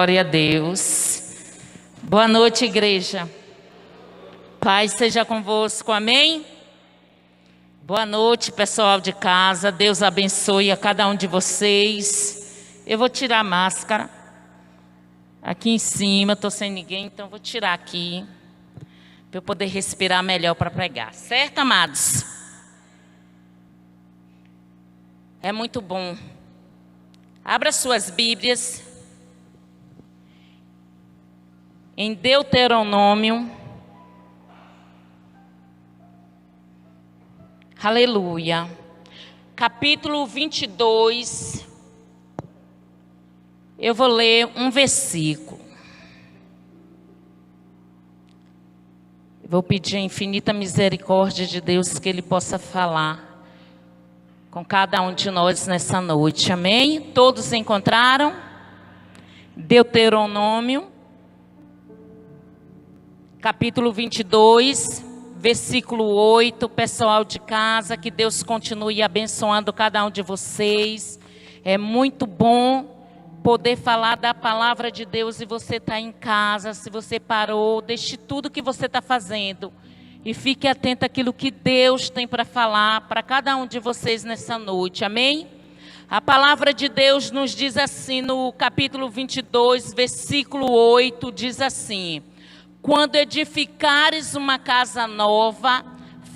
Glória a Deus. Boa noite, igreja. Paz seja convosco, amém? Boa noite, pessoal de casa. Deus abençoe a cada um de vocês. Eu vou tirar a máscara. Aqui em cima, estou sem ninguém, então vou tirar aqui. Para eu poder respirar melhor para pregar. Certo, amados? É muito bom. Abra suas Bíblias. Em Deuteronômio. Aleluia. Capítulo 22. Eu vou ler um versículo. Vou pedir a infinita misericórdia de Deus que Ele possa falar com cada um de nós nessa noite, amém? Todos encontraram? Deuteronômio, capítulo 22, versículo 8, pessoal de casa, que Deus continue abençoando cada um de vocês. É muito bom poder falar da palavra de Deus e você está em casa. Se você parou, deixe tudo que você está fazendo e fique atento àquilo que Deus tem para falar para cada um de vocês nessa noite, amém? A palavra de Deus nos diz assim no capítulo 22, versículo 8, diz assim: quando edificares uma casa nova,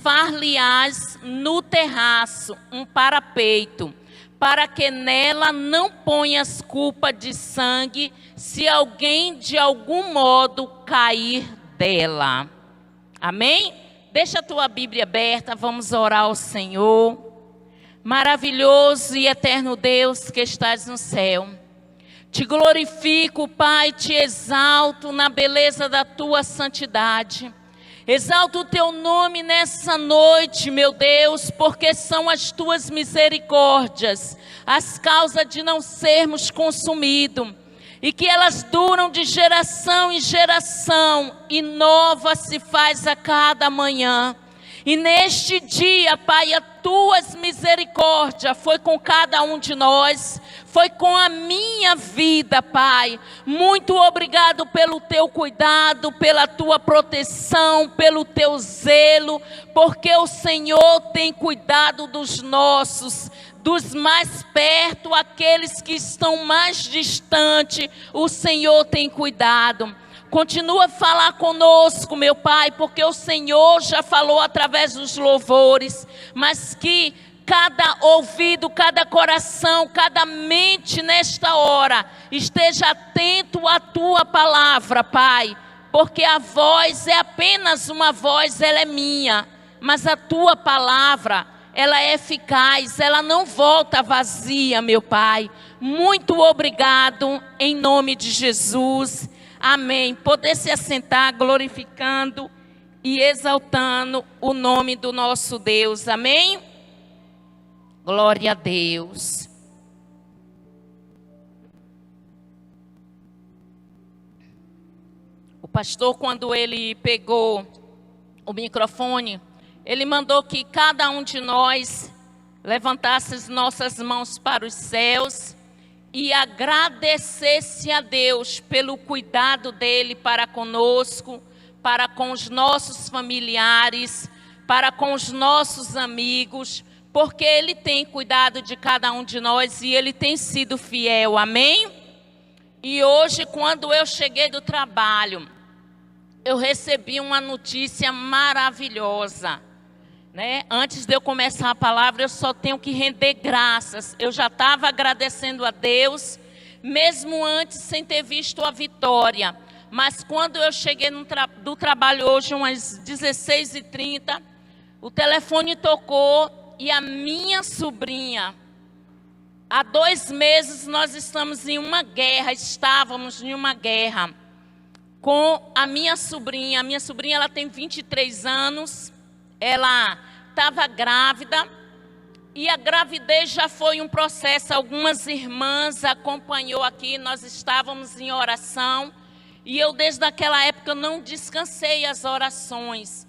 far-lhe-ás no terraço um parapeito, para que nela não ponhas culpa de sangue, se alguém de algum modo cair dela. Amém? Deixa a tua Bíblia aberta, vamos orar ao Senhor. Maravilhoso e eterno Deus que estás no céu. Te glorifico, Pai, te exalto na beleza da tua santidade. Exalto o teu nome nessa noite, meu Deus, porque são as tuas misericórdias, as causas de não sermos consumidos, e que elas duram de geração em geração, e nova se faz a cada manhã. E neste dia, Pai, a tuas misericórdias foi com cada um de nós, foi com a minha vida, Pai. Muito obrigado pelo teu cuidado, pela tua proteção, pelo teu zelo, porque o Senhor tem cuidado dos nossos, dos mais perto, aqueles que estão mais distantes, o Senhor tem cuidado. Continua a falar conosco, meu Pai, porque o Senhor já falou através dos louvores, mas que cada ouvido, cada coração, cada mente nesta hora esteja atento à tua palavra, Pai, porque a voz é apenas uma voz, ela é minha, mas a tua palavra, ela é eficaz, ela não volta vazia, meu Pai. Muito obrigado, em nome de Jesus. Amém. Poder se assentar glorificando e exaltando o nome do nosso Deus. Amém? Glória a Deus. O pastor, quando ele pegou o microfone, ele mandou que cada um de nós levantasse as nossas mãos para os céus e agradecesse a Deus pelo cuidado dele para conosco, para com os nossos familiares, para com os nossos amigos, porque ele tem cuidado de cada um de nós e ele tem sido fiel, amém? E hoje, quando eu cheguei do trabalho, eu recebi uma notícia maravilhosa, né? Antes de eu começar a palavra, eu só tenho que render graças. Eu já estava agradecendo a Deus, mesmo antes sem ter visto a vitória. Mas quando eu cheguei do trabalho hoje, umas 16h30, o telefone tocou e a minha sobrinha, há 2 meses nós estávamos em uma guerra com a minha sobrinha. A minha sobrinha, ela tem 23 anos, ela estava grávida e a gravidez já foi um processo. Algumas irmãs acompanhou aqui, nós estávamos em oração e eu desde aquela época não descansei as orações.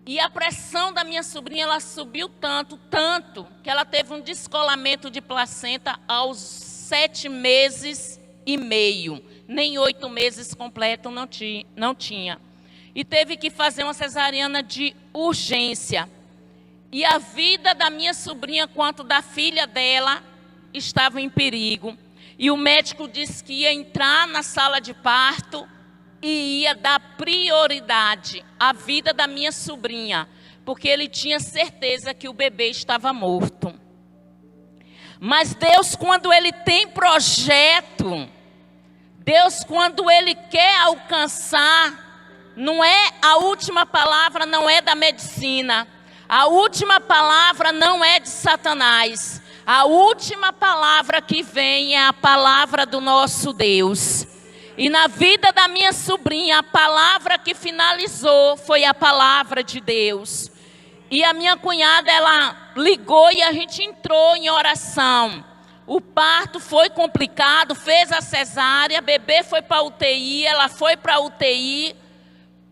E a pressão da minha sobrinha, ela subiu tanto, que ela teve um descolamento de placenta aos 7 meses e meio, nem 8 meses completos não tinha. E teve que fazer uma cesariana de urgência. E a vida da minha sobrinha, quanto da filha dela, estava em perigo. E o médico disse que ia entrar na sala de parto e ia dar prioridade à vida da minha sobrinha, porque ele tinha certeza que o bebê estava morto. Mas Deus, quando Ele tem projeto, Deus, quando Ele quer alcançar, não é a última palavra, não é da medicina, a última palavra não é de Satanás, a última palavra que vem é a palavra do nosso Deus. E na vida da minha sobrinha, a palavra que finalizou foi a palavra de Deus. E a minha cunhada, ela ligou e a gente entrou em oração. O parto foi complicado, fez a cesárea, bebê foi para a UTI, ela foi para a UTI.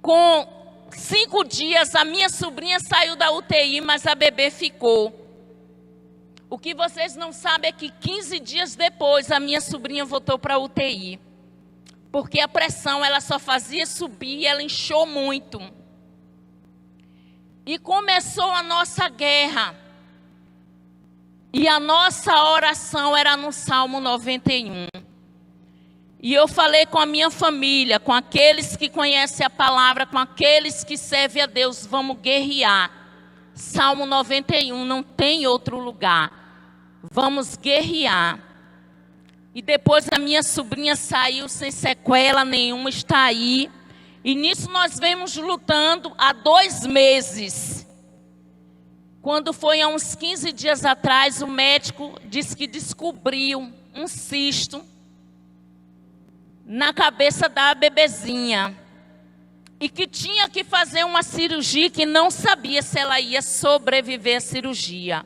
Com 5 dias, a minha sobrinha saiu da UTI, mas a bebê ficou. O que vocês não sabem é que 15 dias depois, a minha sobrinha voltou para a UTI. Porque a pressão, ela só fazia subir e ela inchou muito. E começou a nossa guerra. E a nossa oração era no Salmo 91. E eu falei com a minha família, com aqueles que conhecem a palavra, com aqueles que servem a Deus, vamos guerrear. Salmo 91, não tem outro lugar. Vamos guerrear. E depois a minha sobrinha saiu sem sequela nenhuma, está aí. E nisso nós vemos lutando há 2 meses. Quando foi há uns 15 dias atrás, o médico disse que descobriu um cisto na cabeça da bebezinha. E que tinha que fazer uma cirurgia, que não sabia se ela ia sobreviver à cirurgia.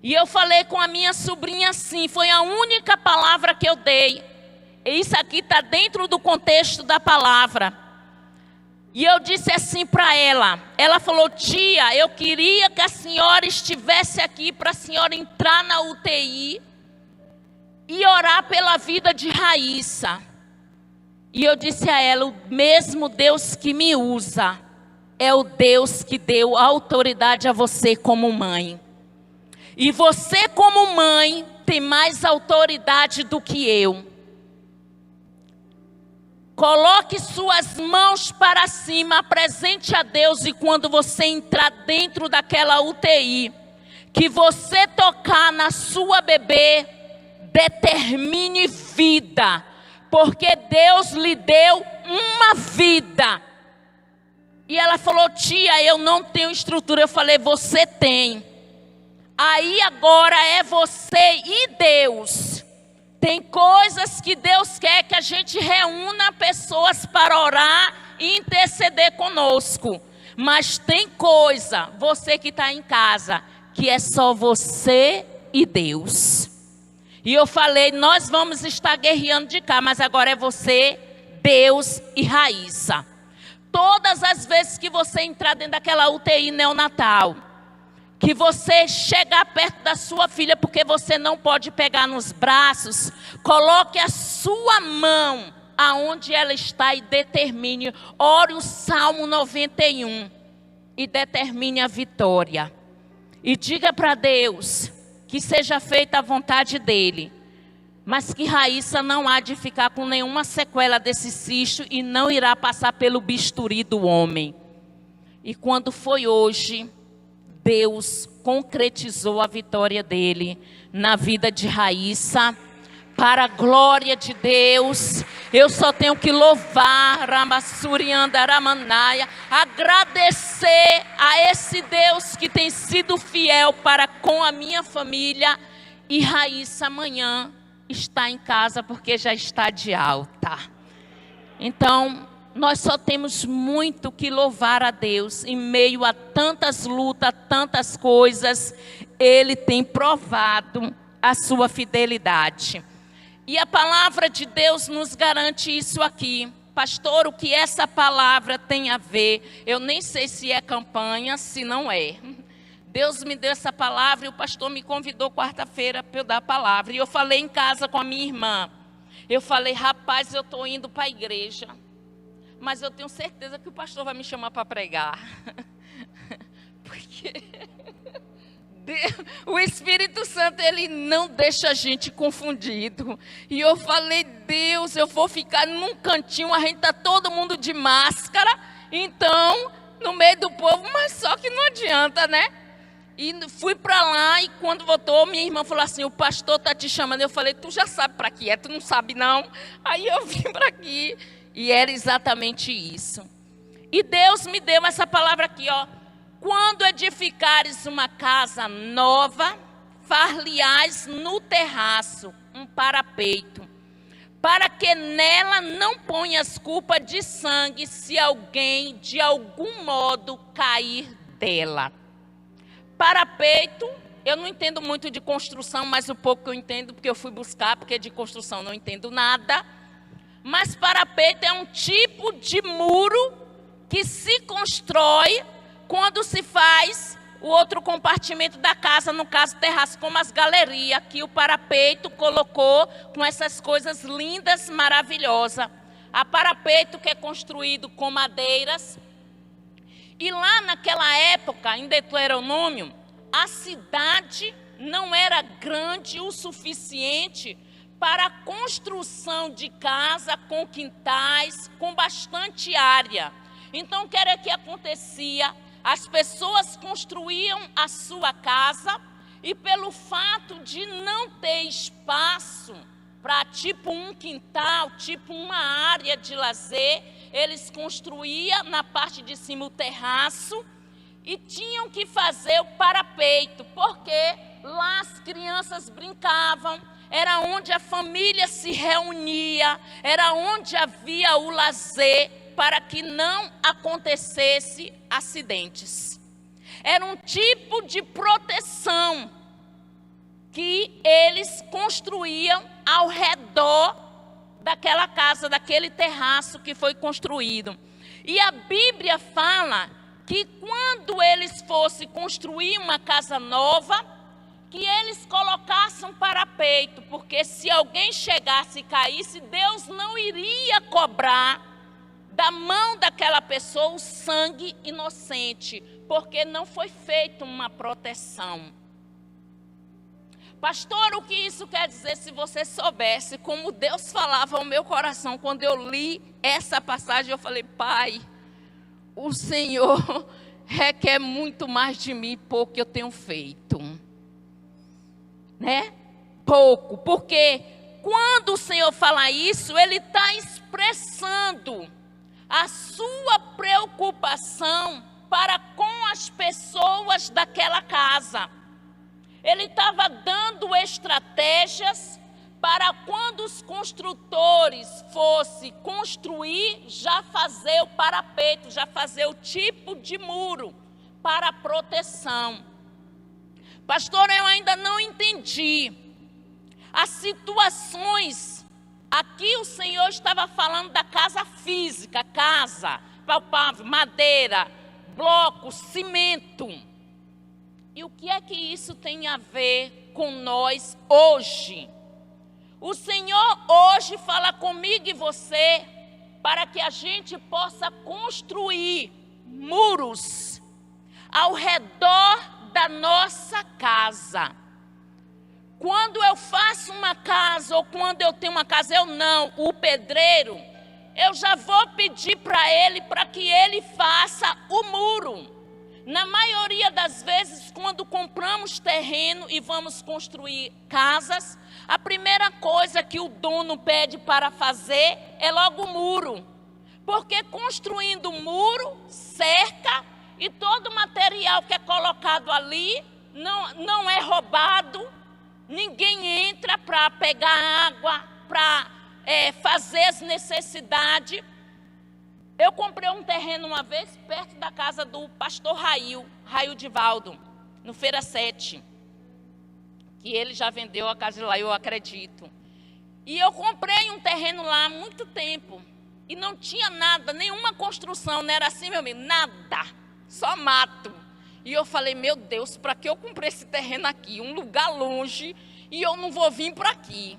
E eu falei com a minha sobrinha assim, foi a única palavra que eu dei. Isso aqui está dentro do contexto da palavra. E eu disse assim para ela. Ela falou: tia, eu queria que a senhora estivesse aqui para a senhora entrar na UTI e orar pela vida de Raíssa. E eu disse a ela: o mesmo Deus que me usa é o Deus que deu autoridade a você como mãe. E você como mãe tem mais autoridade do que eu. Coloque suas mãos para cima, apresente a Deus, e quando você entrar dentro daquela UTI, que você tocar na sua bebê, determine vida, porque Deus lhe deu uma vida. E ela falou: tia, eu não tenho estrutura. Eu falei: você tem. Aí agora é você e Deus. Tem coisas que Deus quer que a gente reúna pessoas para orar e interceder conosco. Mas tem coisa, você que está em casa, que é só você e Deus. E eu falei: nós vamos estar guerreando de cá, mas agora é você, Deus e Raíssa. Todas as vezes que você entrar dentro daquela UTI neonatal, que você chegar perto da sua filha, porque você não pode pegar nos braços, coloque a sua mão aonde ela está e determine, ore o Salmo 91 e determine a vitória. E diga para Deus que seja feita a vontade dEle, mas que Raíssa não há de ficar com nenhuma sequela desse cisto e não irá passar pelo bisturi do homem. E quando foi hoje, Deus concretizou a vitória dele na vida de Raíssa. Para a glória de Deus, eu só tenho que louvar, agradecer a esse Deus que tem sido fiel para com a minha família. E Raíssa amanhã está em casa porque já está de alta. Então, nós só temos muito que louvar a Deus. Em meio a tantas lutas, tantas coisas, Ele tem provado a sua fidelidade. E a palavra de Deus nos garante isso aqui. Pastor, o que essa palavra tem a ver? Eu nem sei se é campanha, se não é. Deus me deu essa palavra e o pastor me convidou quarta-feira para eu dar a palavra. E eu falei em casa com a minha irmã. Eu falei, rapaz, eu estou indo para a igreja, mas eu tenho certeza que o pastor vai me chamar para pregar. Porque o Espírito Santo, ele não deixa a gente confundido. E eu falei, Deus, eu vou ficar num cantinho, a gente está todo mundo de máscara, então, no meio do povo, mas só que não adianta, né? E fui para lá e quando voltou, minha irmã falou assim, o pastor está te chamando. Eu falei, tu já sabe para que é, tu não sabe não. Aí eu vim para aqui e era exatamente isso. E Deus me deu essa palavra aqui, ó. Quando edificares uma casa nova, far-lhe-ás no terraço um parapeito, para que nela não ponhas culpa de sangue se alguém de algum modo cair dela. Parapeito, eu não entendo muito de construção, mas o pouco que eu entendo, porque eu fui buscar, porque de construção não entendo nada. Mas parapeito é um tipo de muro que se constrói quando se faz o outro compartimento da casa, no caso terraço, como as galerias, que o parapeito colocou com essas coisas lindas, maravilhosas. A parapeito que é construído com madeiras. E lá naquela época, em Deuteronômio, a cidade não era grande o suficiente para a construção de casa com quintais, com bastante área. Então, o que era que acontecia? As pessoas construíam a sua casa e pelo fato de não ter espaço para tipo um quintal, tipo uma área de lazer, eles construíam na parte de cima o terraço e tinham que fazer o parapeito, porque lá as crianças brincavam, era onde a família se reunia, era onde havia o lazer para que não acontecesse acidentes. Era um tipo de proteção que eles construíam ao redor daquela casa, daquele terraço que foi construído. E a Bíblia fala que quando eles fossem construir uma casa nova, que eles colocassem um parapeito, porque se alguém chegasse e caísse, Deus não iria cobrar da mão daquela pessoa o sangue inocente, porque não foi feita uma proteção. Pastor, o que isso quer dizer? Se você soubesse como Deus falava ao meu coração quando eu li essa passagem, eu falei, Pai, o Senhor requer muito mais de mim, pouco eu tenho feito. Né? Pouco, porque quando o Senhor fala isso, Ele está expressando a sua preocupação para com as pessoas daquela casa. Ele estava dando estratégias para quando os construtores fossem construir, já fazer o parapeito, já fazer o tipo de muro para proteção. Pastor, eu ainda não entendi as situações. Aqui o Senhor estava falando da casa física, casa, palpável, madeira, bloco, cimento. E o que é que isso tem a ver com nós hoje? O Senhor hoje fala comigo e você para que a gente possa construir muros ao redor da nossa casa. Quando eu faço uma casa ou quando eu tenho uma casa, o pedreiro, eu já vou pedir para ele para que ele faça o muro. Na maioria das vezes, quando compramos terreno e vamos construir casas, a primeira coisa que o dono pede para fazer é logo o muro. Porque construindo o muro, cerca, e todo o material que é colocado ali não é roubado, ninguém entra para pegar água, para fazer as necessidades. Eu comprei um terreno uma vez perto da casa do pastor Raio Divaldo, no Feira 7, que ele já vendeu a casa de lá, eu acredito. E eu comprei um terreno lá há muito tempo, e não tinha nada, nenhuma construção, não era assim, meu amigo, nada, só mato. E eu falei, meu Deus, para que eu comprei esse terreno aqui, um lugar longe, e eu não vou vir para aqui.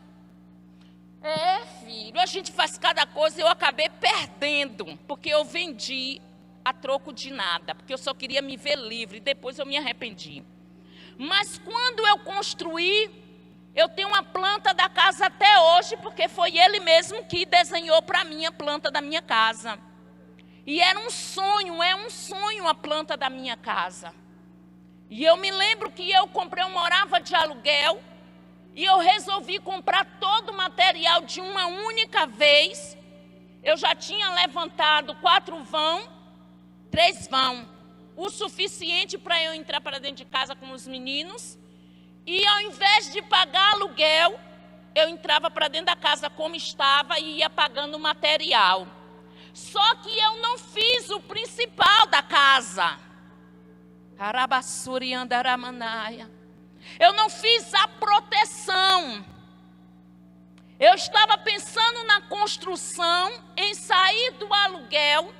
Filho, a gente faz cada coisa e eu acabei perdendo, porque eu vendi a troco de nada, porque eu só queria me ver livre, depois eu me arrependi. Mas quando eu construí, eu tenho uma planta da casa até hoje, porque foi ele mesmo que desenhou para mim a planta da minha casa. E era um sonho a planta da minha casa. E eu me lembro que eu morava de aluguel, e eu resolvi comprar todo o material de uma única vez. Eu já tinha levantado 4 vão, 3 vão, o suficiente para eu entrar para dentro de casa com os meninos. E ao invés de pagar aluguel, eu entrava para dentro da casa como estava e ia pagando o material. Só que eu não fiz o principal da casa. Arabassuri andaramanaya. Eu não fiz a proteção. Eu estava pensando na construção, em sair do aluguel,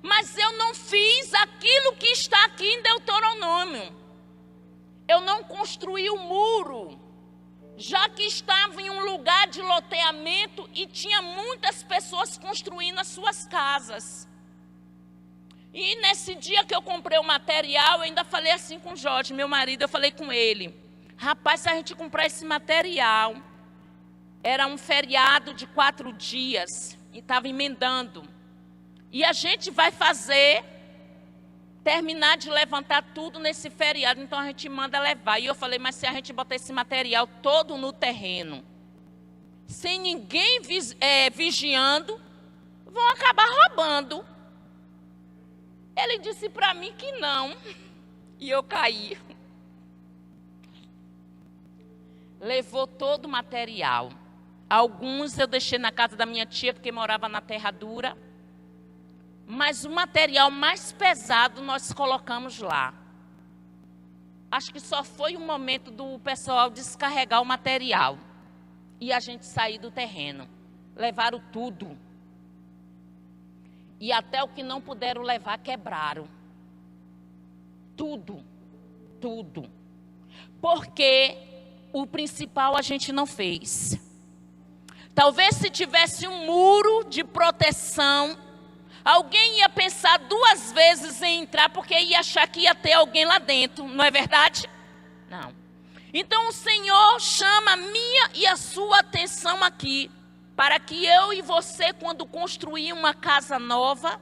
mas eu não fiz aquilo que está aqui em Deuteronômio. Eu não construí o muro, já que estava em um lugar de loteamento e tinha muitas pessoas construindo as suas casas. E nesse dia que eu comprei o material, eu ainda falei assim com o Jorge, meu marido, eu falei com ele: rapaz, se a gente comprar esse material, era um feriado de 4 dias, e estava emendando, e a gente vai terminar de levantar tudo nesse feriado, então a gente manda levar. E eu falei: mas se a gente botar esse material todo no terreno, sem ninguém vigiando, vão acabar roubando. Ele disse para mim que não, e eu caí. Levou todo o material. Alguns eu deixei na casa da minha tia, porque morava na Terra Dura. Mas o material mais pesado nós colocamos lá. Acho que só foi o momento do pessoal descarregar o material e a gente sair do terreno. Levaram tudo. E até o que não puderam levar, quebraram. Tudo. Tudo. Porque o principal a gente não fez. Talvez se tivesse um muro de proteção, alguém ia pensar 2 vezes em entrar, porque ia achar que ia ter alguém lá dentro, não é verdade? Não. Então o Senhor chama a minha e a sua atenção aqui, para que eu e você, quando construir uma casa nova,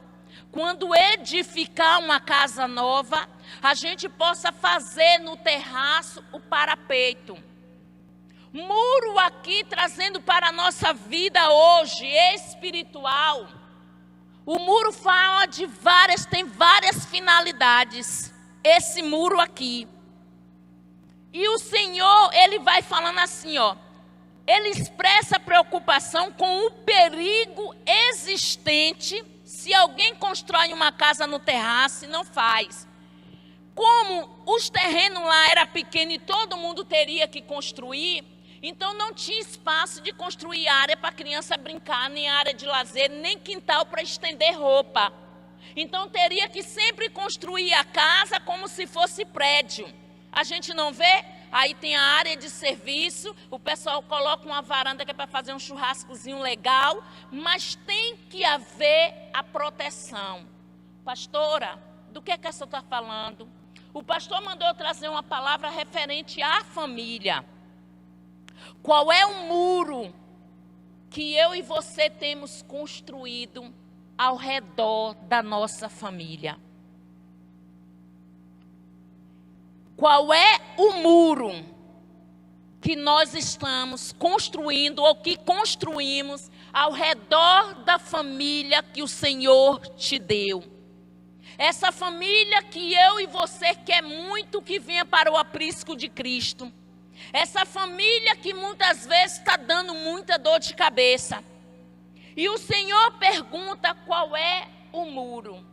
quando edificar uma casa nova, a gente possa fazer no terraço o parapeito. Muro aqui, trazendo para a nossa vida hoje, espiritual. O muro fala tem várias finalidades. Esse muro aqui. E o Senhor, Ele vai falando assim, ó. Ele expressa preocupação com o perigo existente se alguém constrói uma casa no terraço e não faz. Como os terrenos lá eram pequenos e todo mundo teria que construir, então não tinha espaço de construir área para a criança brincar, nem área de lazer, nem quintal para estender roupa. Então teria que sempre construir a casa como se fosse prédio. A gente não vê? Aí tem a área de serviço, o pessoal coloca uma varanda que é para fazer um churrascozinho legal, mas tem que haver a proteção. Pastora, do que a senhora está falando? O pastor mandou eu trazer uma palavra referente à família. Qual é o muro que eu e você temos construído ao redor da nossa família? Qual é o muro que nós estamos construindo ou que construímos ao redor da família que o Senhor te deu? Essa família que eu e você quer muito que venha para o aprisco de Cristo. Essa família que muitas vezes está dando muita dor de cabeça. E o Senhor pergunta qual é o muro.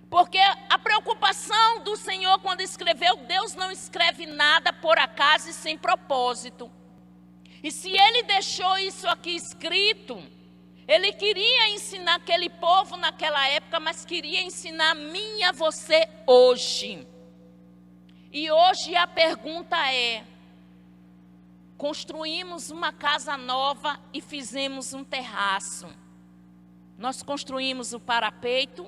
Porque a preocupação do Senhor quando escreveu, Deus não escreve nada por acaso e sem propósito. E se Ele deixou isso aqui escrito, Ele queria ensinar aquele povo naquela época, mas queria ensinar a mim e a você hoje. E hoje a pergunta é: construímos uma casa nova e fizemos um terraço. Nós construímos o parapeito,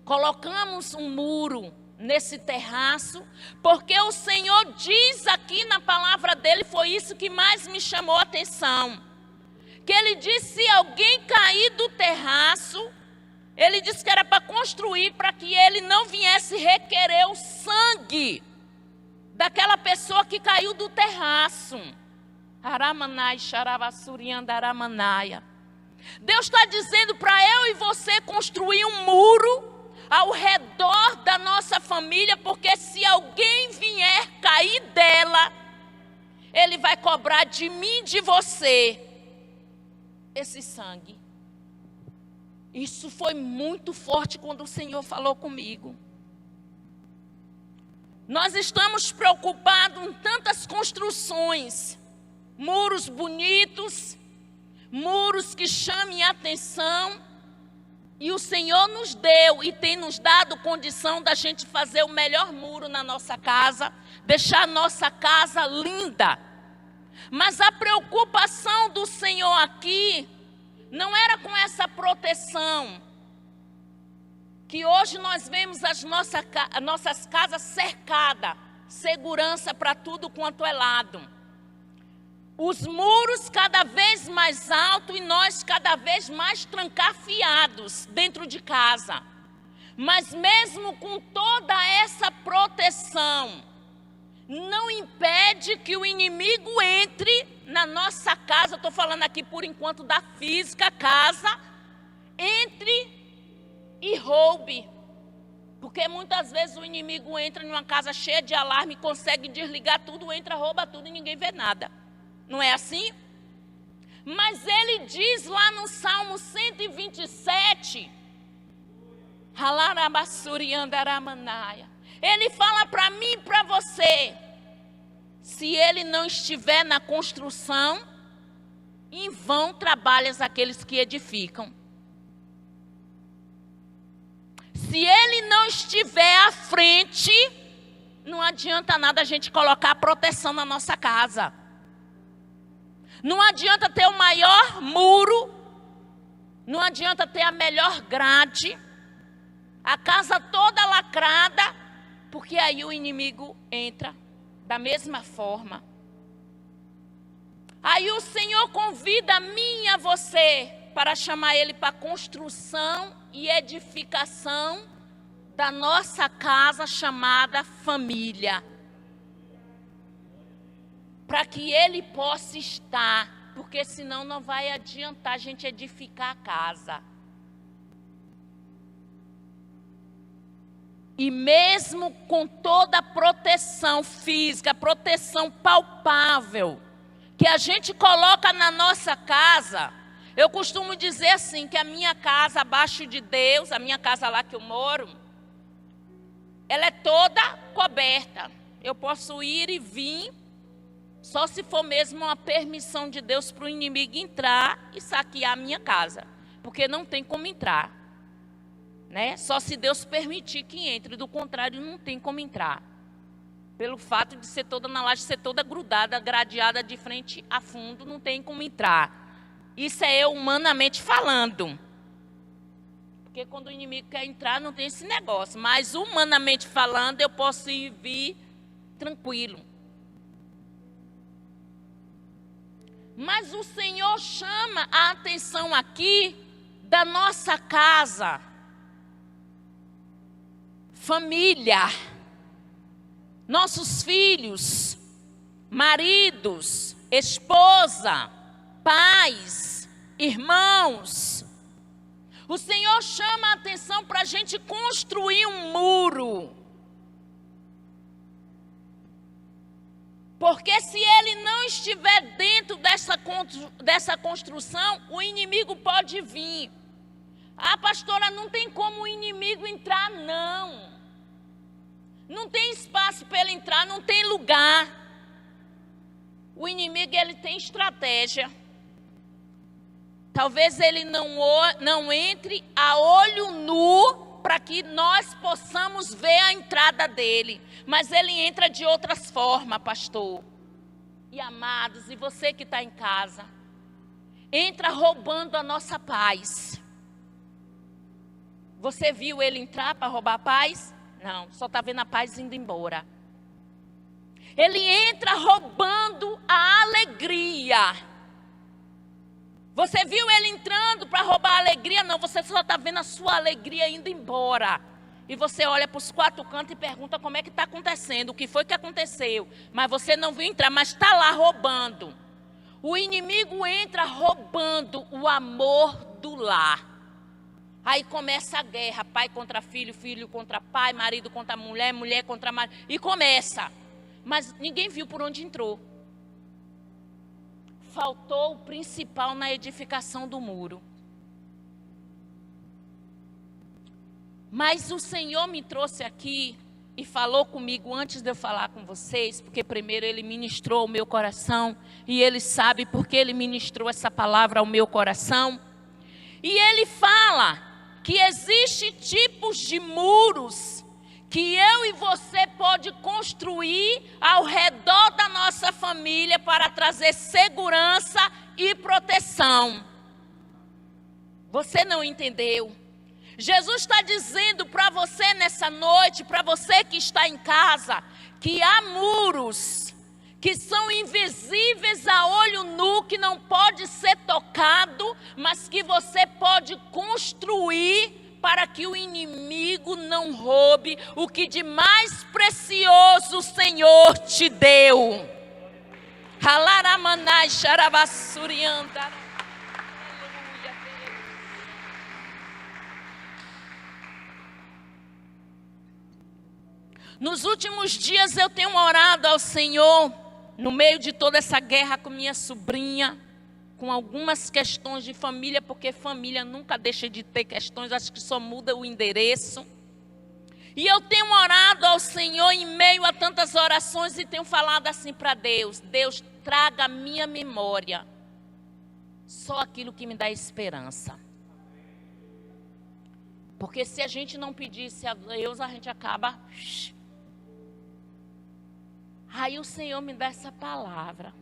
colocamos um muro nesse terraço, porque o Senhor diz aqui na palavra dele, foi isso que mais me chamou a atenção, que ele disse: se alguém cair do terraço, ele disse que era para construir, para que ele não viesse requerer o sangue daquela pessoa que caiu do terraço. Aramanai, xaravassurianda, aramanaia. Deus está dizendo para eu e você construir um muro ao redor da nossa família, porque se alguém vier cair dela, ele vai cobrar de mim e de você esse sangue. Isso foi muito forte quando o Senhor falou comigo. Nós estamos preocupados em tantas construções, muros bonitos, muros que chamem a atenção. E o Senhor nos deu e tem nos dado condição da gente fazer o melhor muro na nossa casa, deixar a nossa casa linda. Mas a preocupação do Senhor aqui não era com essa proteção, que hoje nós vemos as nossas casas cercadas, segurança para tudo quanto é lado. Os muros cada vez mais altos e nós cada vez mais trancafiados dentro de casa. Mas mesmo com toda essa proteção, não impede que o inimigo entre na nossa casa. Eu estou falando aqui por enquanto da física, casa, entre e roube. Porque muitas vezes o inimigo entra em uma casa cheia de alarme, consegue desligar tudo, entra, rouba tudo e ninguém vê nada. Não é assim? Mas ele diz lá no Salmo 127, ele fala para mim e para você: se ele não estiver na construção, em vão trabalham aqueles que edificam. Se ele não estiver à frente, não adianta nada a gente colocar proteção na nossa casa. Não adianta ter o maior muro, não adianta ter a melhor grade, a casa toda lacrada, porque aí o inimigo entra da mesma forma. Aí o Senhor convida a mim e a você para chamar ele para a construção e edificação da nossa casa chamada família. Para que ele possa estar, porque senão não vai adiantar a gente edificar a casa. E mesmo com toda a proteção física, proteção palpável, que a gente coloca na nossa casa, eu costumo dizer assim, que a minha casa abaixo de Deus, a minha casa lá que eu moro, ela é toda coberta. Eu posso ir e vir, só se for mesmo uma permissão de Deus para o inimigo entrar e saquear a minha casa. Porque não tem como entrar, né? Só se Deus permitir que entre, do contrário não tem como entrar. Pelo fato de ser toda na laje, ser toda grudada, gradeada de frente a fundo, não tem como entrar. Isso é eu humanamente falando. Porque quando o inimigo quer entrar, não tem esse negócio. Mas humanamente falando, eu posso ir e vir tranquilo. Mas o Senhor chama a atenção aqui da nossa casa, família, nossos filhos, maridos, esposa, pais, irmãos. O Senhor chama a atenção para a gente construir um muro. Porque se ele não estiver dentro dessa construção, o inimigo pode vir. Ah, pastora, não tem como o inimigo entrar, não. Não tem espaço para ele entrar, não tem lugar. O inimigo, ele tem estratégia. Talvez ele não entre a olho nu para que nós possamos ver a entrada dele. Mas ele entra de outras formas, pastor. e amados, e você que está em casa, entra roubando a nossa paz. Você viu ele entrar para roubar a paz? Não, só está vendo a paz indo embora. Ele entra roubando a alegria. Você viu ele entrando para roubar a alegria? Não, você só está vendo a sua alegria indo embora. E você olha para os quatro cantos e pergunta como é que está acontecendo, o que foi que aconteceu. Mas você não viu entrar, mas está lá roubando. O inimigo entra roubando o amor do lar. Aí começa a guerra, pai contra filho, filho contra pai, marido contra mulher, mulher contra marido. E começa. Mas ninguém viu por onde entrou. Faltou o principal na edificação do muro. Mas o Senhor me trouxe aqui e falou comigo antes de eu falar com vocês, porque primeiro Ele ministrou o meu coração, e Ele sabe porque Ele ministrou essa palavra ao meu coração. E Ele fala que existem tipos de muros que eu e você pode construir ao redor da nossa família para trazer segurança e proteção. Você não entendeu? Jesus está dizendo para você nessa noite, para você que está em casa, que há muros que são invisíveis a olho nu, que não pode ser tocado, mas que você pode construir para que o inimigo não roube o que de mais precioso o Senhor te deu. Halaramanai xarabassurianda. Nos últimos dias eu tenho orado ao Senhor, no meio de toda essa guerra com minha sobrinha, com algumas questões de família, porque família nunca deixa de ter questões, acho que só muda o endereço. E eu tenho orado ao Senhor em meio a tantas orações e tenho falado assim para Deus: Deus, traga à minha memória só aquilo que me dá esperança. Porque se a gente não pedisse a Deus, a gente acaba... Aí o Senhor me dá essa palavra.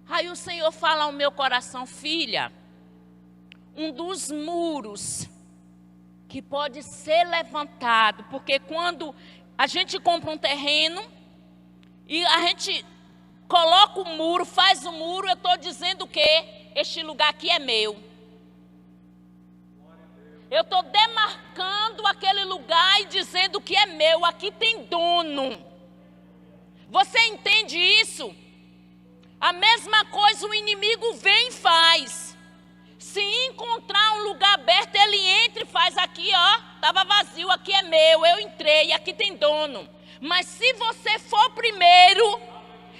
Aí o Senhor fala ao meu coração: filha, um dos muros que pode ser levantado, porque quando a gente compra um terreno e a gente coloca o muro, faz o muro, eu estou dizendo que este lugar aqui é meu. Eu estou demarcando aquele lugar e dizendo que é meu, aqui tem dono. Você entende isso? A mesma coisa o inimigo vem e faz. Se encontrar um lugar aberto, ele entra e faz: aqui, ó, estava vazio, aqui é meu, eu entrei, aqui tem dono. Mas se você for primeiro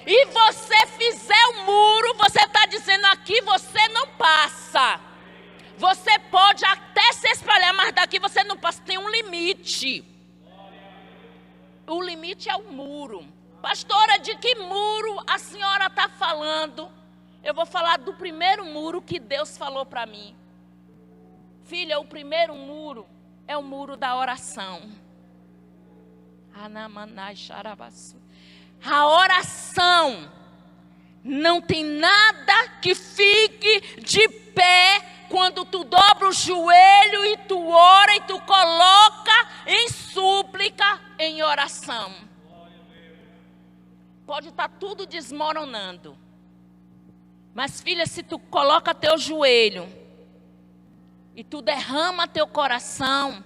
e você fizer o muro, você está dizendo: aqui você não passa. Você pode até se espalhar, mas daqui você não passa, tem um limite. O limite é o muro. Pastora, de que muro a senhora está falando? Eu vou falar do primeiro muro que Deus falou para mim. Filha, o primeiro muro é o muro da oração. A oração não tem nada que fique de pé quando tu dobra o joelho e tu ora e tu coloca em súplica, em oração. Pode estar tudo desmoronando. Mas filha, se tu coloca teu joelho e tu derrama teu coração,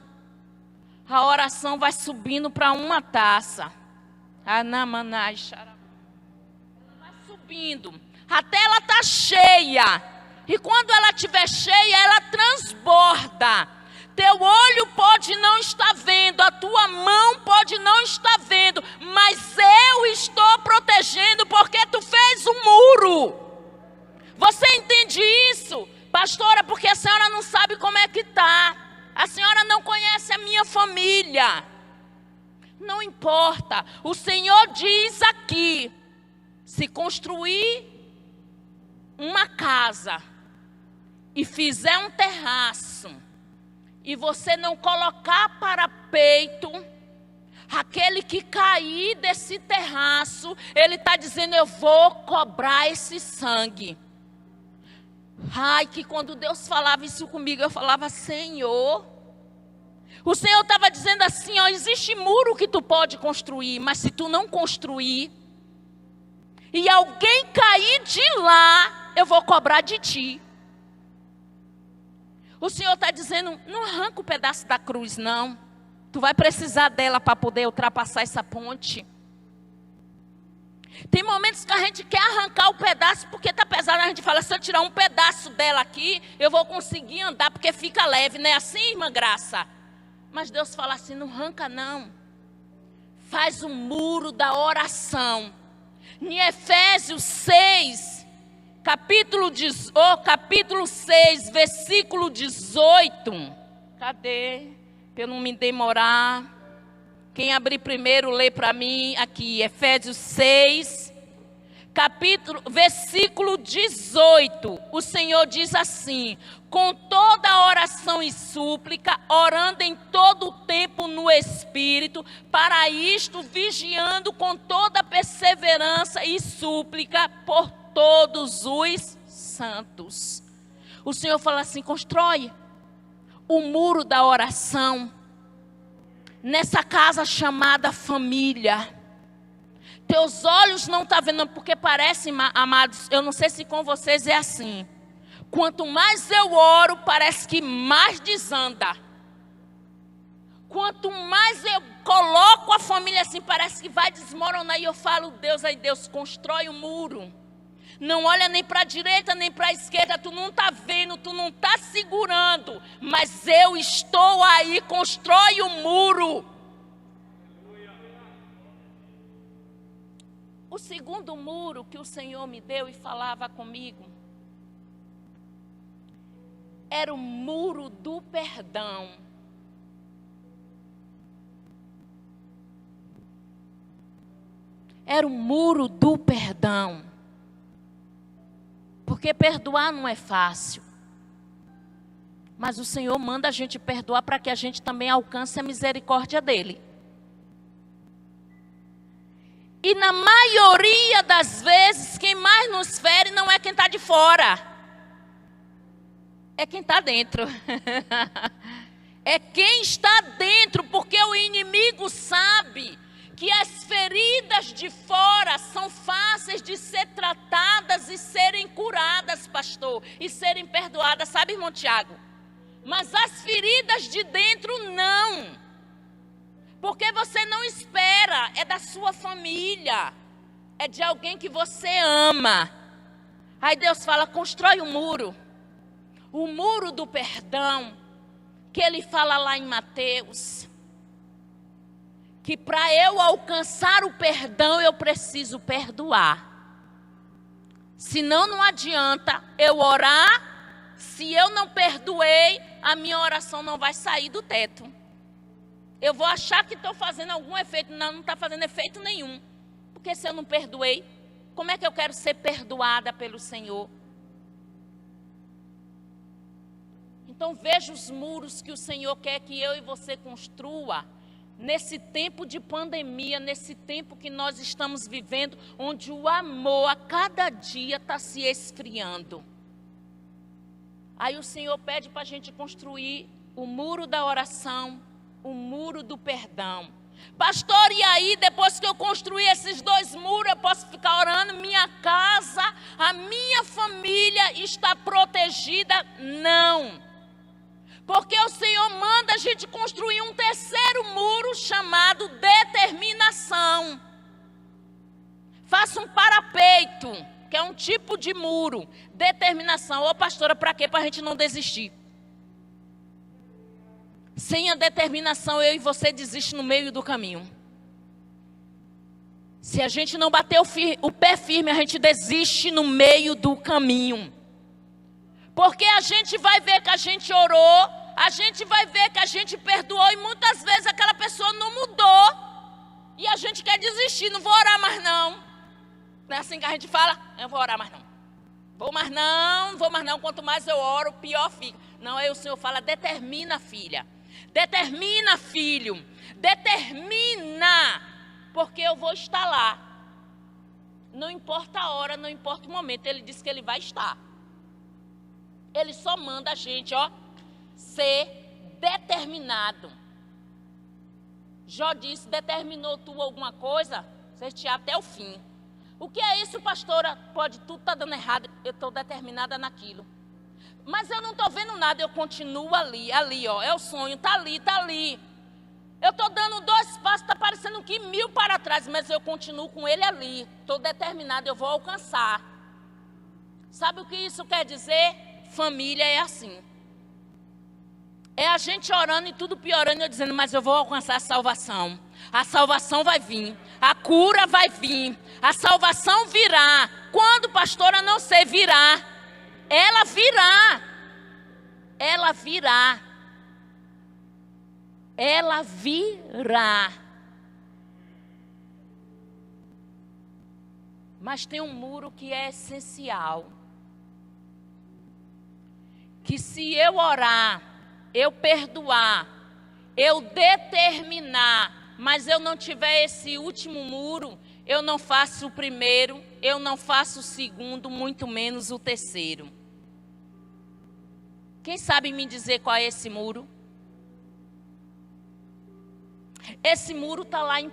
a oração vai subindo para uma taça. Ela vai subindo até ela estar cheia. E quando ela estiver cheia, ela transborda. Teu olho pode não estar vendo, a tua mão pode não estar vendo, mas eu estou protegendo porque tu fez um muro. Você entende isso? Pastora, porque a senhora não sabe como é que está. A senhora não conhece a minha família. Não importa. O Senhor diz aqui: se construir uma casa e fizer um terraço, e você não colocar parapeito, Aquele que cair desse terraço, ele está dizendo, eu vou cobrar esse sangue. Ai, que quando Deus falava isso comigo, eu falava, Senhor. O Senhor estava dizendo assim, ó, existe muro que tu pode construir, mas se tu não construir, e alguém cair de lá, eu vou cobrar de ti. O Senhor está dizendo, não arranca o pedaço da cruz, não. Tu vai precisar dela para poder ultrapassar essa ponte. Tem momentos que a gente quer arrancar o pedaço porque está pesado. A gente fala, se eu tirar um pedaço dela aqui, eu vou conseguir andar porque fica leve. Não é assim, irmã Graça? Mas Deus fala assim, não arranca não. Faz um muro da oração. Em Efésios 6, capítulo 6, versículo 18. Cadê? Para eu não me demorar. Quem abrir primeiro, lê para mim aqui. Efésios 6, versículo 18. O Senhor diz assim: com toda oração e súplica, orando em todo o tempo no Espírito, para isto vigiando com toda perseverança e súplica por todos os santos. O Senhor fala assim, constrói o muro da oração nessa casa chamada família. Teus olhos não estão vendo, porque parece, amados, eu não sei se com vocês é assim. Quanto mais eu oro, parece que mais desanda. Quanto mais eu coloco a família assim, parece que vai desmoronar. E eu falo, Deus, aí Deus, constrói o muro. Não olha nem para a direita, nem para a esquerda. Tu não está vendo, tu não está segurando. Mas eu estou aí, constrói o muro. O segundo muro que o Senhor me deu e falava comigo era o muro do perdão. Era o muro do perdão. Porque perdoar não é fácil. Mas o Senhor manda a gente perdoar para que a gente também alcance a misericórdia dele. E na maioria das vezes, quem mais nos fere não é quem está de fora. É quem está dentro. É quem está dentro, porque o inimigo sabe que as feridas de fora são fáceis de ser tratadas e serem curadas, pastor, e serem perdoadas, sabe, irmão Tiago? Mas as feridas de dentro não, porque você não espera, é da sua família, é de alguém que você ama. Aí Deus fala, constrói um muro, o muro do perdão, que ele fala lá em Mateus, que para eu alcançar o perdão, eu preciso perdoar. Senão não adianta eu orar, se eu não perdoei, a minha oração não vai sair do teto. Eu vou achar que estou fazendo algum efeito, não está fazendo efeito nenhum. Porque se eu não perdoei, como é que eu quero ser perdoada pelo Senhor? Então veja os muros que o Senhor quer que eu e você construa. Nesse tempo de pandemia, nesse tempo que nós estamos vivendo, onde o amor a cada dia está se esfriando. Aí o Senhor pede para a gente construir o muro da oração, o muro do perdão. Pastor, e aí depois que eu construir esses dois muros, eu posso ficar orando, minha casa, a minha família está protegida? Não. Porque o Senhor manda a gente construir um terceiro muro chamado determinação. Faça um parapeito, que é um tipo de muro. Determinação. Ô pastora, para quê? Para a gente não desistir. Sem a determinação, eu e você desiste no meio do caminho. Se a gente não bater o pé firme, a gente desiste no meio do caminho. Porque a gente vai ver que a gente orou, a gente vai ver que a gente perdoou, e muitas vezes aquela pessoa não mudou. E a gente quer desistir, não vou orar mais não. Não é assim que a gente fala? Eu vou orar mais não. Vou mais não, quanto mais eu oro, pior fica. Não, aí o Senhor fala, determina, filha. Determina, filho. Determina. Porque eu vou estar lá. Não importa a hora, não importa o momento. Ele disse que ele vai estar. Ele só manda a gente, ser determinado. Jó disse, determinou tu alguma coisa? Seja até o fim. O que é isso, pastora? Pode tudo estar dando errado. Eu estou determinada naquilo. Mas eu não estou vendo nada, eu continuo ali, é o sonho, está ali. Eu estou dando 2 passos, está parecendo que 1000 para trás, mas eu continuo com ele ali. Estou determinada, eu vou alcançar. Sabe o que isso quer dizer? Família é assim. É a gente orando e tudo piorando, eu dizendo, mas eu vou alcançar a salvação. A salvação vai vir, a cura vai vir, a salvação virá. Quando, pastora, não sei, virá. Ela virá. Ela virá. Ela virá. Mas tem um muro que é essencial. Que se eu orar, eu perdoar, eu determinar, mas eu não tiver esse último muro, eu não faço o primeiro, eu não faço o segundo, muito menos o terceiro. Quem sabe me dizer qual é esse muro? Esse muro está lá em 1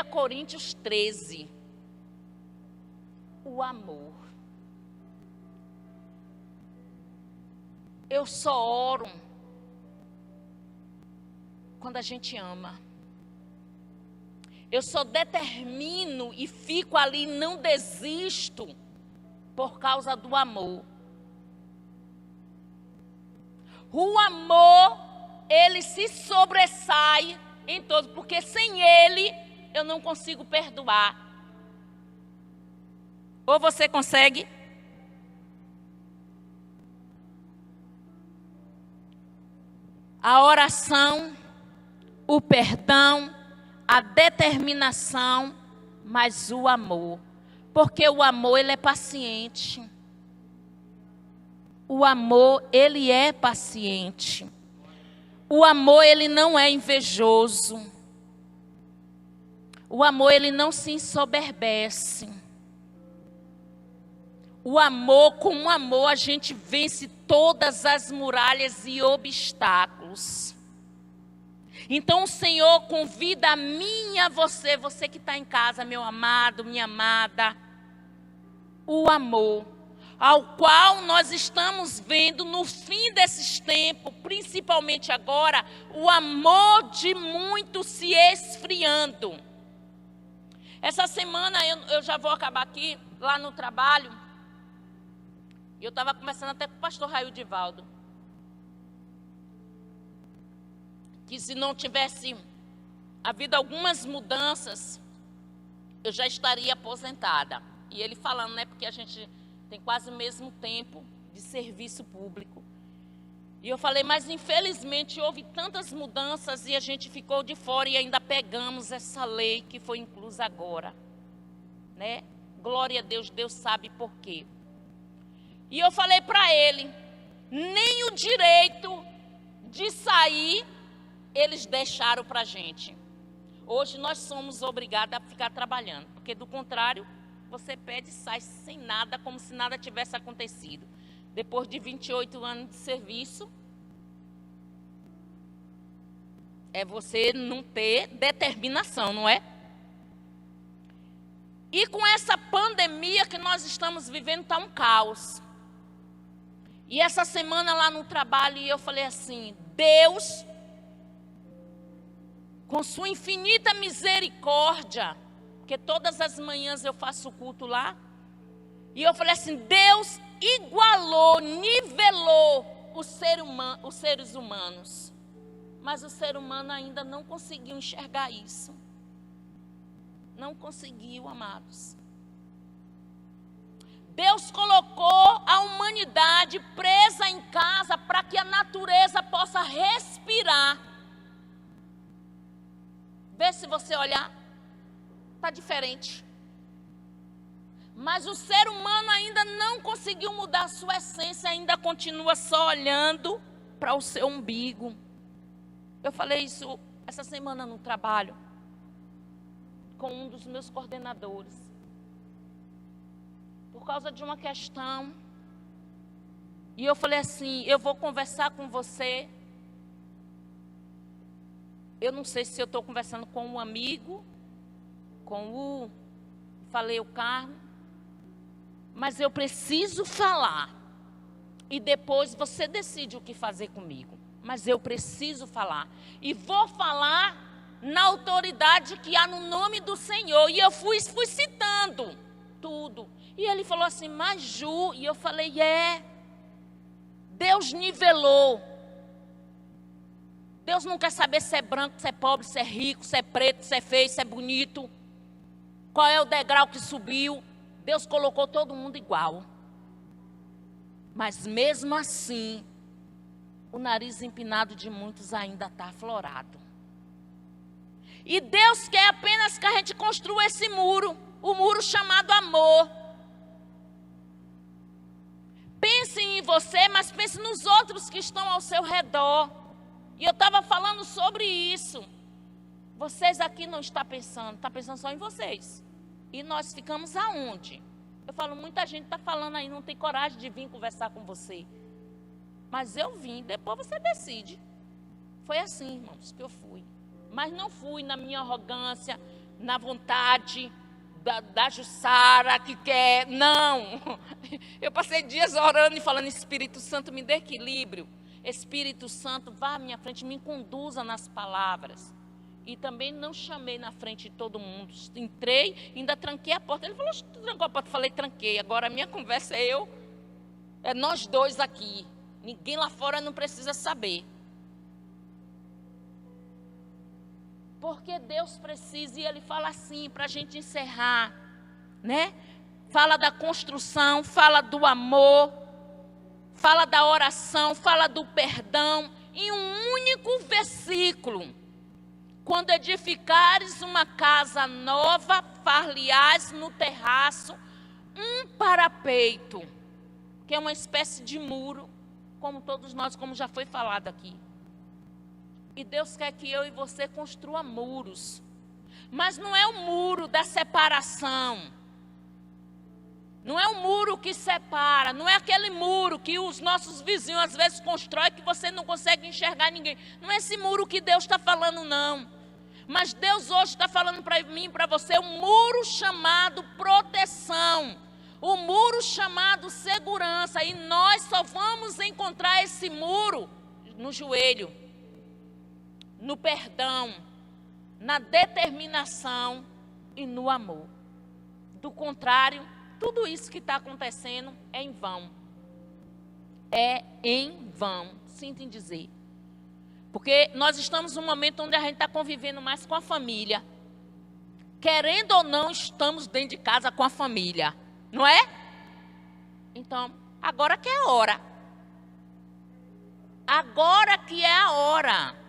Coríntios 13. O amor. Eu só oro quando a gente ama. Eu só determino e fico ali, não desisto por causa do amor. O amor, ele se sobressai em todos, porque sem ele eu não consigo perdoar. Ou você consegue? A oração, o perdão, a determinação, mas o amor. Porque o amor, ele é paciente. O amor, ele é paciente. O amor, ele não é invejoso. O amor, ele não se ensoberbece. O amor, com o amor, a gente vence todas as muralhas e obstáculos. Então o Senhor convida a mim e a você, você que está em casa, meu amado, minha amada, o amor, ao qual nós estamos vendo no fim desses tempos, principalmente agora, o amor de muitos se esfriando. Essa semana, eu já vou acabar aqui, lá no trabalho, eu estava conversando até com o pastor Raio Divaldo, que se não tivesse havido algumas mudanças, eu já estaria aposentada. E ele falando, né, porque a gente tem quase o mesmo tempo de serviço público. E eu falei, mas infelizmente houve tantas mudanças e a gente ficou de fora e ainda pegamos essa lei que foi inclusa agora, né? Glória a Deus, Deus sabe por quê. E eu falei para ele, nem o direito de sair eles deixaram para a gente. Hoje nós somos obrigados a ficar trabalhando, porque do contrário, você pede e sai sem nada, como se nada tivesse acontecido. Depois de 28 anos de serviço, é você não ter determinação, não é? E com essa pandemia que nós estamos vivendo, está um caos. E essa semana lá no trabalho, eu falei assim, Deus, com sua infinita misericórdia, porque todas as manhãs eu faço culto lá, e eu falei assim, Deus igualou, nivelou os seres humanos, mas o ser humano ainda não conseguiu enxergar isso. Não conseguiu, amados. Deus colocou a humanidade presa em casa para que a natureza possa respirar. Vê se você olhar, está diferente. Mas o ser humano ainda não conseguiu mudar a sua essência, ainda continua só olhando para o seu umbigo. Eu falei isso essa semana no trabalho com um dos meus coordenadores. Por causa de uma questão. E eu falei assim, eu vou conversar com você. Eu não sei se eu estou conversando com um amigo, falei o Carlos, mas eu preciso falar. E depois você decide o que fazer comigo. Mas eu preciso falar. E vou falar na autoridade que há no nome do Senhor. E eu fui citando tudo. E ele falou assim, mas Ju, e eu falei, Deus nivelou. Deus não quer saber se é branco, se é pobre, se é rico, se é preto, se é feio, se é bonito. Qual é o degrau que subiu. Deus colocou todo mundo igual. Mas mesmo assim, o nariz empinado de muitos ainda está aflorado. E Deus quer apenas que a gente construa esse muro. O muro chamado amor. Pense em você, mas pense nos outros que estão ao seu redor. E eu estava falando sobre isso. Vocês aqui não estão pensando, está pensando só em vocês. E nós ficamos aonde? Eu falo, muita gente está falando aí, não tem coragem de vir conversar com você. Mas eu vim, depois você decide. Foi assim, irmãos, que eu fui. Mas não fui na minha arrogância, na vontade da Jussara que quer. Não. Eu passei dias orando e falando, Espírito Santo, me dê equilíbrio. Espírito Santo, vá à minha frente, me conduza nas palavras. E também não chamei na frente de todo mundo. Entrei, ainda tranquei a porta. Ele falou, tu trancou a porta? Eu falei, tranquei. Agora a minha conversa é nós dois aqui. Ninguém lá fora não precisa saber. Porque Deus precisa, e Ele fala assim, para a gente encerrar, né? Fala da construção, fala do amor, fala da oração, fala do perdão, em um único versículo. Quando edificares uma casa nova, far-lhe-ás no terraço um parapeito, que é uma espécie de muro, como todos nós, como já foi falado aqui. E Deus quer que eu e você construa muros. Mas não é o muro da separação. Não é o muro que separa. Não é aquele muro que os nossos vizinhos às vezes constroem que você não consegue enxergar ninguém. Não é esse muro que Deus está falando, não. Mas Deus hoje está falando para mim e para você um muro chamado proteção. O muro chamado segurança. E nós só vamos encontrar esse muro no joelho, no perdão, na determinação e no amor. Do contrário, tudo isso que está acontecendo é em vão. É em vão, sinto em dizer. Porque nós estamos num momento onde a gente está convivendo mais com a família. Querendo ou não, estamos dentro de casa com a família. Não é? Então, agora que é a hora. Agora que é a hora.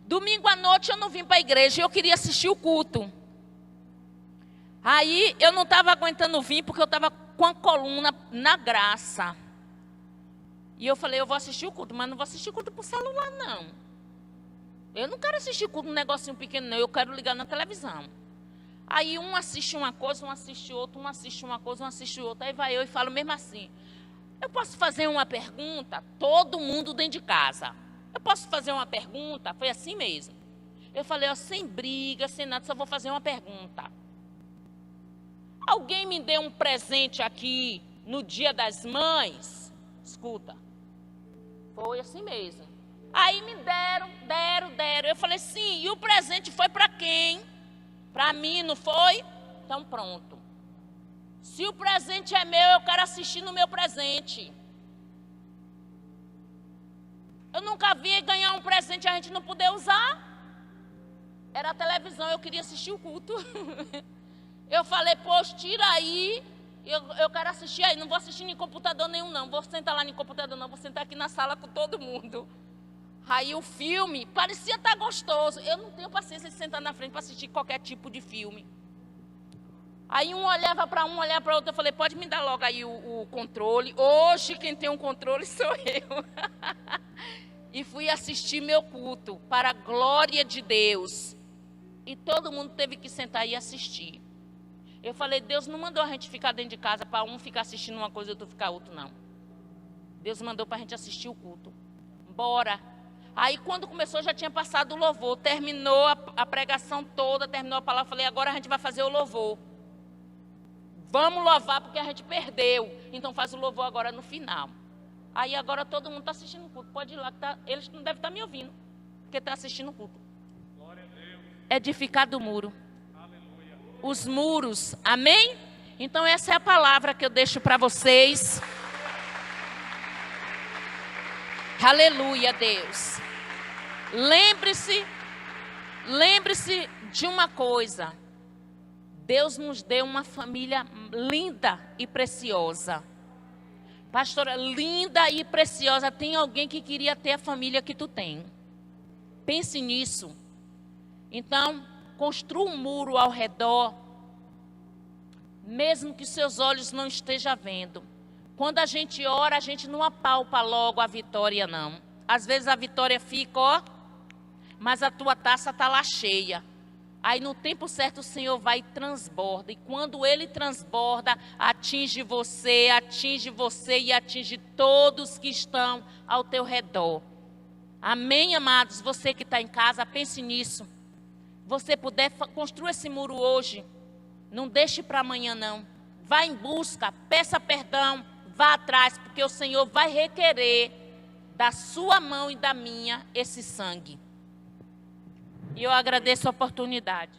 Domingo à noite eu não vim para a igreja, eu queria assistir o culto. Aí eu não estava aguentando vir porque eu estava com a coluna na graça. E eu falei, eu vou assistir o culto, mas não vou assistir o culto por celular, não. Eu não quero assistir culto num negocinho pequeno, não. Eu quero ligar na televisão. Aí um assiste uma coisa, um assiste outra, um assiste uma coisa, um assiste outra. Aí vai eu e falo mesmo assim, eu posso fazer uma pergunta? Todo mundo dentro de casa. Eu posso fazer uma pergunta? Foi assim mesmo. Eu falei, ó, sem briga, sem nada, só vou fazer uma pergunta. Alguém me deu um presente aqui no Dia das Mães? Escuta. Foi assim mesmo. Aí me deram. Eu falei, sim, e o presente foi para quem? Para mim, não foi? Então pronto. Se o presente é meu, eu quero assistir no meu presente. Eu nunca vi ganhar um presente e a gente não poder usar. Era a televisão, eu queria assistir o culto. Eu falei, poxa, tira aí. Eu quero assistir aí, não vou assistir em computador nenhum, não. Vou sentar lá em computador, não. Vou sentar aqui na sala com todo mundo. Aí o filme parecia estar gostoso. Eu não tenho paciência de sentar na frente para assistir qualquer tipo de filme. Aí um olhava para um, olhava para outro. Eu falei, pode me dar logo aí o controle. Hoje quem tem um controle sou eu. e fui assistir meu culto para a glória de Deus. E todo mundo teve que sentar e assistir. Eu falei, Deus não mandou a gente ficar dentro de casa para um ficar assistindo uma coisa e outro ficar outra, não. Deus mandou para a gente assistir o culto. Bora. Aí quando começou, já tinha passado o louvor. Terminou a pregação toda, terminou a palavra. Falei, agora a gente vai fazer o louvor. Vamos louvar porque a gente perdeu. Então faz o louvor agora no final. Aí agora todo mundo está assistindo o culto. Pode ir lá, que eles não devem estar me ouvindo. Porque está assistindo o culto. Glória a Deus. Edificar do muro. Aleluia. Os muros. Amém? Então essa é a palavra que eu deixo para vocês. Aleluia, Deus. Lembre-se de uma coisa. Deus nos deu uma família linda e preciosa. Pastora, linda e preciosa. Tem alguém que queria ter a família que tu tem. Pense nisso. Então, construa um muro ao redor, mesmo que seus olhos não estejam vendo. Quando a gente ora, a gente não apalpa logo a vitória, não. Às vezes a vitória fica, ó, mas a tua taça está lá cheia. Aí no tempo certo o Senhor vai e transborda. E quando Ele transborda, atinge você e atinge todos que estão ao teu redor. Amém, amados? Você que está em casa, pense nisso. Você puder, construa esse muro hoje. Não deixe para amanhã, não. Vá em busca, peça perdão, vá atrás, porque o Senhor vai requerer da sua mão e da minha esse sangue. E eu agradeço a oportunidade.